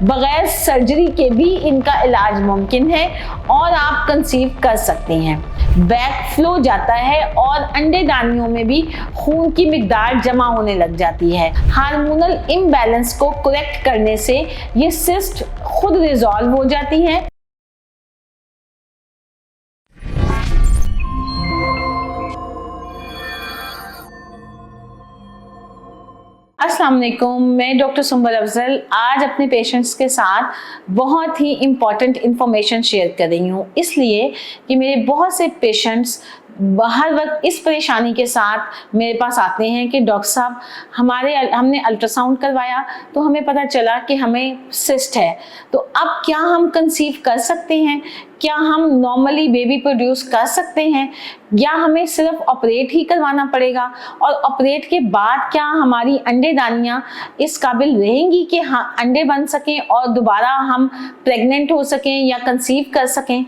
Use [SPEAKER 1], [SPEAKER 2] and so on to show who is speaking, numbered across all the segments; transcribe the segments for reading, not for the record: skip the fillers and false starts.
[SPEAKER 1] बगैर सर्जरी के भी इनका इलाज मुमकिन है और आप कंसीव कर सकते हैं। बैक फ्लो जाता है और अंडेदानियों में भी खून की मिकदार जमा होने लग जाती है। हार्मोनल इम्बैलेंस को करेक्ट करने से ये सिस्ट खुद रिजॉल्व हो जाती है। अस्सलाम वालेकुम, मैं डॉक्टर सुंबल अफजल आज अपने पेशेंट्स के साथ बहुत ही इम्पॉर्टेंट इंफॉर्मेशन शेयर कर रही हूँ, इसलिए कि मेरे बहुत से पेशेंट्स हर वक्त इस परेशानी के साथ मेरे पास आते हैं कि डॉक्टर साहब हमने अल्ट्रासाउंड करवाया तो हमें पता चला कि हमें सिस्ट है, तो अब क्या हम कंसीव कर सकते हैं? क्या हम नॉर्मली बेबी प्रोड्यूस कर सकते हैं या हमें सिर्फ ऑपरेट ही करवाना पड़ेगा? और ऑपरेट के बाद क्या हमारी अंडेदानियां इस काबिल रहेंगी कि हाँ अंडे बन सकें और दोबारा हम प्रेग्नेंट हो सकें या कंसीव कर सकें?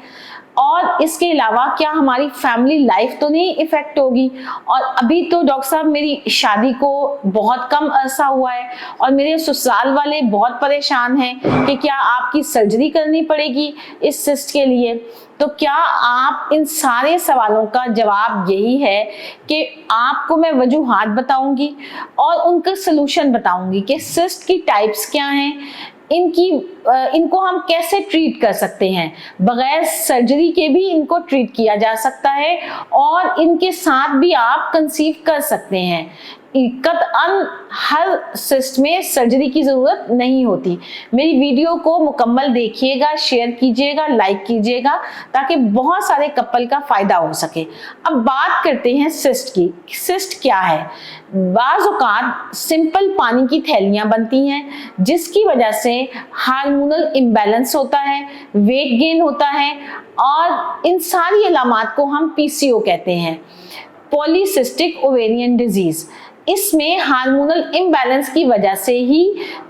[SPEAKER 1] और इसके अलावा क्या हमारी फैमिली लाइफ तो नहीं इफेक्ट होगी? और अभी तो डॉक्टर साहब मेरी शादी को बहुत कम अरसा हुआ है और मेरे ससुराल वाले बहुत परेशान हैं कि क्या आपकी सर्जरी करनी पड़ेगी इस सिस्ट के लिए। तो क्या आप इन सारे सवालों का जवाब यही है कि आपको मैं वजूहात बताऊंगी और उनका सलूशन बताऊंगी कि सिस्ट की टाइप्स क्या हैं, इनको हम कैसे ट्रीट कर सकते हैं। बगैर सर्जरी के भी इनको ट्रीट किया जा सकता है और इनके साथ भी आप कंसीव कर सकते हैं। कतअन हर सिस्ट में सर्जरी की जरूरत नहीं होती। मेरी वीडियो को मुकम्मल देखिएगा, शेयर कीजिएगा, लाइक कीजिएगा ताकि बहुत सारे कपल का फायदा हो सके। अब बात करते हैं सिस्ट की। सिस्ट क्या है? बाज़ औक़ात सिंपल पानी की थैलियां बनती हैं जिसकी वजह से हार्मोनल इम्बैलेंस होता है, वेट गेन होता है और इन सारी अलामात को हम पीसीओ कहते हैं, पॉलीसिस्टिक ओवेरियन डिजीज। इसमें हार्मोनल इम्बैलेंस की वजह से ही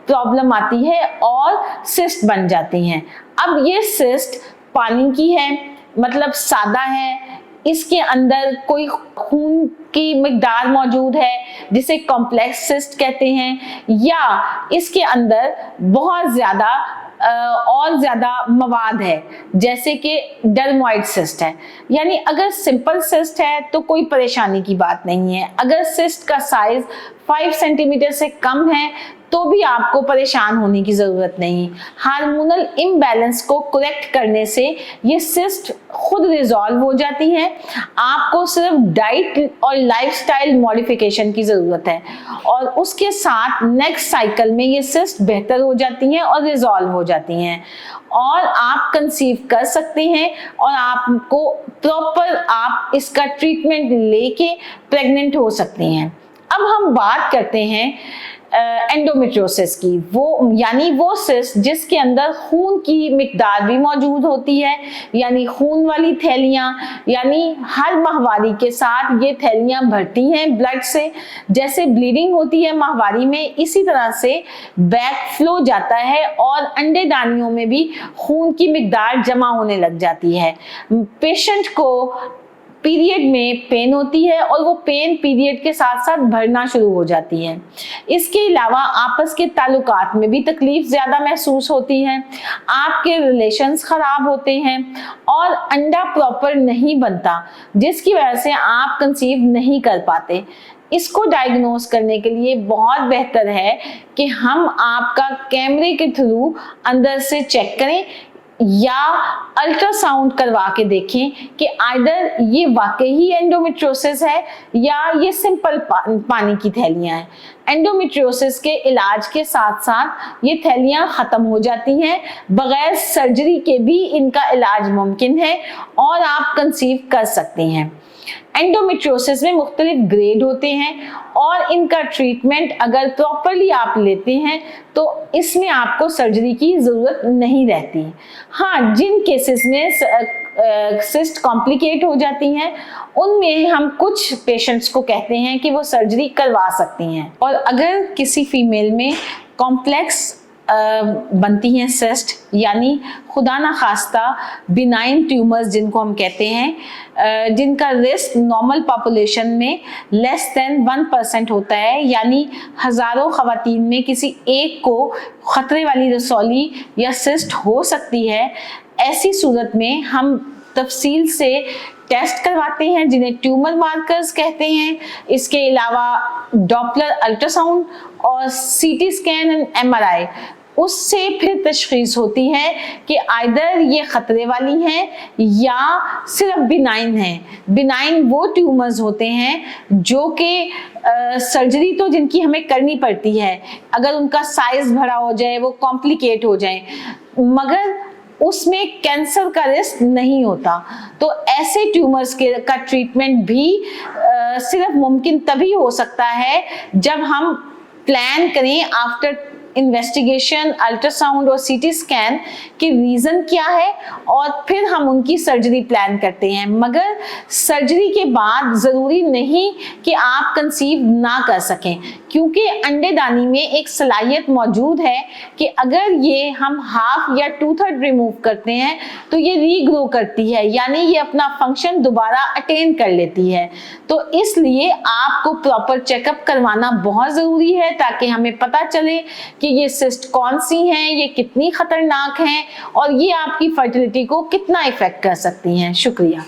[SPEAKER 1] प्रॉब्लम आती है और सिस्ट बन जाती हैं। अब ये सिस्ट पानी की है, मतलब सादा है, इसके अंदर कोई खून की मिकदार मौजूद है जिसे कॉम्प्लेक्स सिस्ट कहते हैं, या इसके अंदर बहुत ज्यादा और ज्यादा मवाद है जैसे कि डर्मोइड सिस्ट है। यानी अगर सिंपल सिस्ट है तो कोई परेशानी की बात नहीं है। अगर सिस्ट का साइज 5 सेंटीमीटर से कम है तो भी आपको परेशान होने की जरूरत नहीं। हार्मोनल इम्बैलेंस को करेक्ट करने से ये सिस्ट खुद रिजॉल्व हो जाती हैं। आपको सिर्फ डाइट और लाइफस्टाइल मॉडिफिकेशन की जरूरत है और उसके साथ नेक्स्ट साइकिल में ये सिस्ट बेहतर हो जाती हैं और रिजॉल्व हो जाती हैं और आप कंसीव कर सकते हैं और आपको प्रॉपर आप इसका ट्रीटमेंट लेके प्रेग्नेंट हो सकते हैं। अब हम बात करते हैं एंडोमेट्रियोसिस की, वो सिस्ट जिसके अंदर खून की मिकदार भी मौजूद होती है, यानी खून वाली थैलियां, यानी हर माहवारी के साथ ये थैलियां भरती हैं ब्लड से। जैसे ब्लीडिंग होती है माहवारी में, इसी तरह से बैक फ्लो जाता है और अंडेदानियों में भी खून की मिकदार जमा होने लग जाती है। पेशेंट को पीरियड में पेन होती है और वो पेन पीरियड के साथ साथ बढ़ना शुरू हो जाती है। इसके अलावा आपस के ताल्लुकात में भी तकलीफ ज्यादा महसूस होती है, आपके रिलेशंस खराब होते हैं और अंडा प्रॉपर नहीं बनता जिसकी वजह से आप कंसीव नहीं कर पाते। इसको डायग्नोस करने के लिए बहुत बेहतर है कि हम आपका कैमरे के थ्रू अंदर से चेक करें या अल्ट्रासाउंड करवा के देखें कि आइदर ये वाकई ही एंडोमेट्रियोसिस है या ये सिंपल पानी की थैलियां हैं। एंडोमेट्रियोसिस के इलाज के साथ साथ ये थैलियां खत्म हो जाती हैं, बगैर सर्जरी के भी इनका इलाज मुमकिन है और आप कंसीव कर सकते हैं। एंडोमेट्रियोसिस में मुख्तलिफ ग्रेड होते हैं और इनका ट्रीटमेंट अगर प्रॉपरली आप लेते हैं तो इसमें आपको सर्जरी की ज़रूरत नहीं रहती। हाँ, जिन केसेस में सिस्ट कॉम्प्लिकेट हो जाती हैं उनमें हम कुछ पेशेंट्स को कहते हैं कि वो सर्जरी करवा सकती हैं। और अगर किसी फीमेल में कॉम्प्लेक्स बनती हैं सिस्ट, यानी खुदा ना खास्ता बिनाइन ट्यूमर्स जिनको हम कहते हैं, जिनका रिस्क नॉर्मल पॉपुलेशन में लेस देन 1% होता है, यानी हज़ारों ख़वातीन में किसी एक को ख़तरे वाली रसौली या सिस्ट हो सकती है। ऐसी सूरत में हम तफसील से टेस्ट करवाते हैं जिन्हें ट्यूमर मार्कर्स कहते हैं। इसके अलावा डॉपलर अल्ट्रासाउंड और सीटी स्कैन एंड एमआरआई, उससे फिर तशखीस होती है कि आइदर ये खतरे वाली हैं या सिर्फ बिनाइन हैं। बिनाइन वो ट्यूमर्स होते हैं जो कि सर्जरी तो जिनकी हमें करनी पड़ती है, अगर उनका साइज बड़ा हो जाए, वो कॉम्प्लिकेट हो जाए, मगर उसमें कैंसर का रिस्क नहीं होता। तो ऐसे ट्यूमर्स का ट्रीटमेंट भी सिर्फ मुमकिन तभी हो सकता है जब हम प्लान करें आफ्टर इन्वेस्टिगेशन, अल्ट्रासाउंड और सीटी स्कैन कि रीज़न क्या है, और फिर हम उनकी सर्जरी प्लान करते हैं। मगर सर्जरी के बाद ज़रूरी नहीं कि आप कंसीव ना कर सकें, क्योंकि अंडेदानी में एक सलाहियत मौजूद है कि अगर ये हम हाफ या 2/3 रिमूव करते हैं तो ये रीग्रो करती है, यानी ये अपना फंक्शन दोबारा अटेन कर लेती है। तो इसलिए आपको प्रॉपर चेकअप करवाना बहुत ज़रूरी है ताकि हमें पता चले कि ये सिस्ट कौन सी हैं, ये कितनी खतरनाक हैं और ये आपकी फर्टिलिटी को कितना इफेक्ट कर सकती हैं। शुक्रिया।